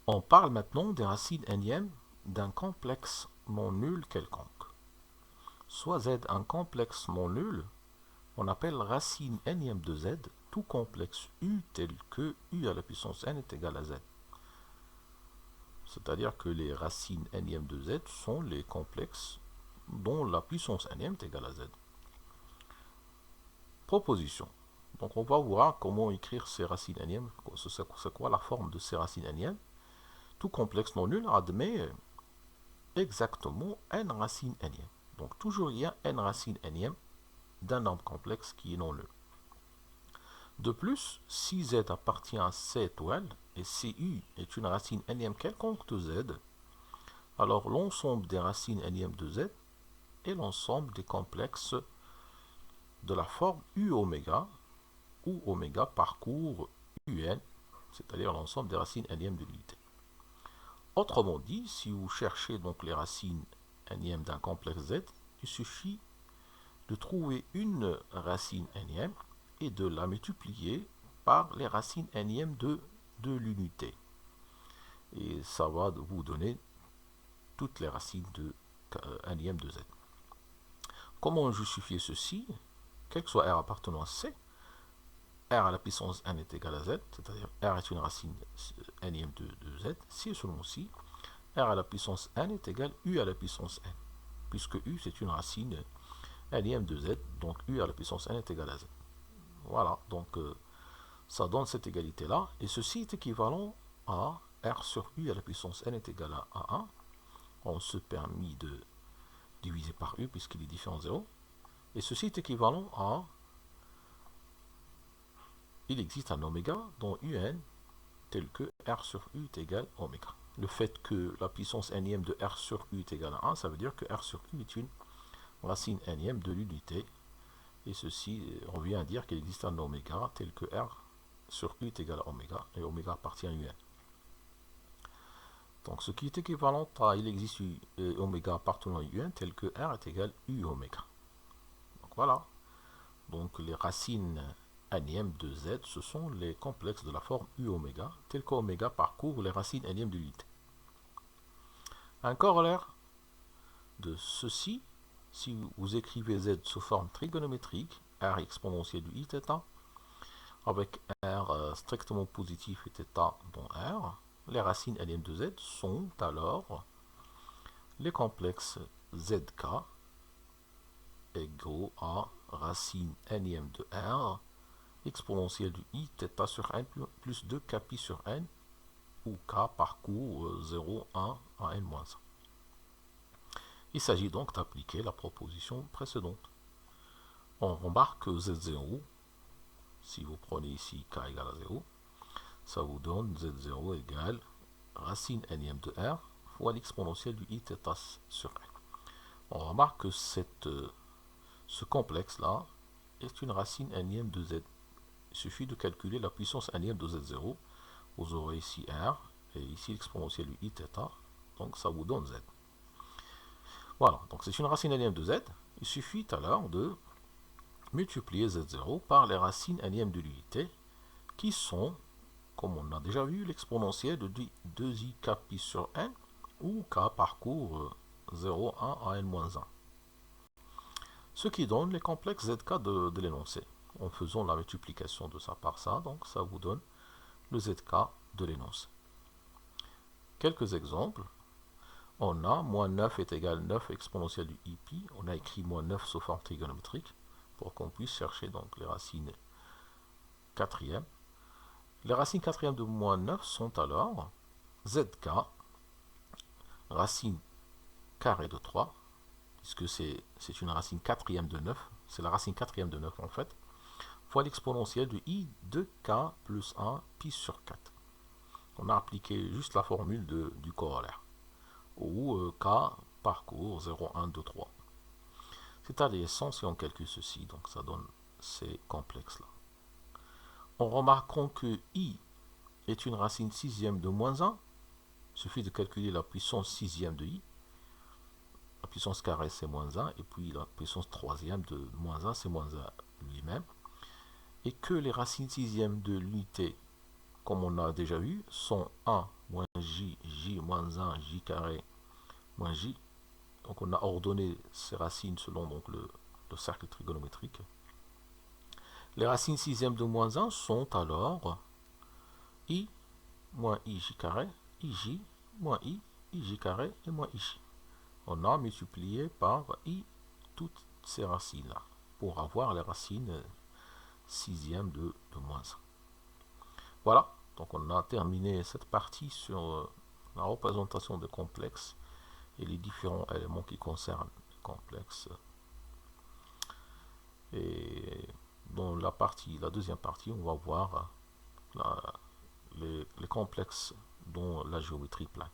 On parle maintenant des racines énièmes d'un complexe non nul quelconque. Soit Z un complexe non nul, on appelle racine énième de Z tout complexe U tel que U à la puissance n est égal à Z. C'est-à-dire que les racines énièmes de Z sont les complexes dont la puissance énième est égale à Z. Proposition. Donc on va voir comment écrire ces racines énièmes. C'est quoi la forme de ces racines énièmes? Tout complexe non nul admet exactement n racines énième. Donc toujours il y a n racines énième d'un nombre complexe qui est non nul. De plus, si Z appartient à C étoile et CU est une racine énième quelconque de Z, alors l'ensemble des racines énièmes de Z est l'ensemble des complexes de la forme U oméga, où oméga parcourt UN, c'est-à-dire l'ensemble des racines énièmes de l'unité. Autrement dit, si vous cherchez donc les racines énièmes d'un complexe Z, il suffit de trouver une racine énième et de la multiplier par les racines énièmes de l'unité. Et ça va vous donner toutes les racines énièmes de Z. Comment justifier ceci? Quel que soit R appartenant à C, R à la puissance n est égal à Z, c'est-à-dire R est une racine énième de Z, si et seulement si R à la puissance n est égal à U à la puissance n, puisque U c'est une racine énième de Z, donc U à la puissance n est égal à Z. Voilà, donc ça donne cette égalité-là, et ceci est équivalent à R sur U à la puissance n est égal à 1. On se permet de diviser par U puisqu'il est différent de 0. Et ceci est équivalent à, il existe un oméga dont UN tel que R sur U est égal à oméga. Le fait que la puissance énième de R sur U est égale à 1, ça veut dire que R sur U est une racine énième de l'unité. Et ceci revient à dire qu'il existe un oméga tel que R sur U est égal à oméga, et oméga appartient à UN. Donc ce qui est équivalent à il existe oméga appartenant à UN tel que R est égal à U oméga. Donc voilà. Donc les racines énièmes de Z, ce sont les complexes de la forme U oméga, tel qu'oméga parcourt les racines énièmes de l'unité. Un corollaire de ceci, si vous écrivez Z sous forme trigonométrique, R exponentielle du I θ, avec R strictement positif et θ dans R, les racines énièmes de Z sont alors les complexes ZK égaux à racine énième de R exponentielle du I θ sur n plus 2 kpi sur n, où k parcourt 0, 1 à n-1. Il s'agit donc d'appliquer la proposition précédente. On remarque que Z0, si vous prenez ici k égale à 0, ça vous donne Z0 égale racine énième de R fois l'exponentielle du I θ sur n. On remarque que ce complexe-là est une racine énième de Z. Il suffit de calculer la puissance énième de Z0. Vous aurez ici R et ici l'exponentielle du I θ. Donc ça vous donne Z. Voilà, donc c'est une racine énième de Z. Il suffit alors de multiplier Z0 par les racines énièmes de l'unité qui sont, comme on a déjà vu, l'exponentielle de 2i kpi sur n où k parcourt 0, 1 à n-1. Ce qui donne les complexes ZK de l'énoncé. En faisant la multiplication de ça par ça, donc ça vous donne le ZK de l'énoncé. Quelques exemples. On a moins 9 est égal à 9 exponentielle du IPi. On a écrit moins 9 sous forme trigonométrique pour qu'on puisse chercher donc les racines quatrièmes. Les racines quatrièmes de moins 9 sont alors ZK, racine carrée de 3, puisque c'est une racine quatrième de 9, c'est la racine quatrième de 9 en fait, fois l'exponentielle de I de K plus 1 pi sur 4. On a appliqué juste la formule du corollaire, où K parcourt 0, 1, 2, 3. C'est à l'essence si on calcule ceci, donc ça donne ces complexes-là. En remarquant que I est une racine sixième de moins 1, il suffit de calculer la puissance sixième de I. La puissance carrée c'est moins 1, et puis la puissance troisième de moins 1 c'est moins 1 lui-même. Et que les racines sixièmes de l'unité, comme on a déjà vu, sont 1, moins j moins 1, j carré, moins j. Donc on a ordonné ces racines selon donc le cercle trigonométrique. Les racines sixièmes de moins 1 sont alors i moins ij carré, ij moins ij carré et moins ij. On a multiplié par i toutes ces racines-là pour avoir les racines sixièmes de moins 1. Voilà, donc on a terminé cette partie sur la représentation des complexes et les différents éléments qui concernent les complexes. Et dans la deuxième partie, on va voir les complexes dans la géométrie plane.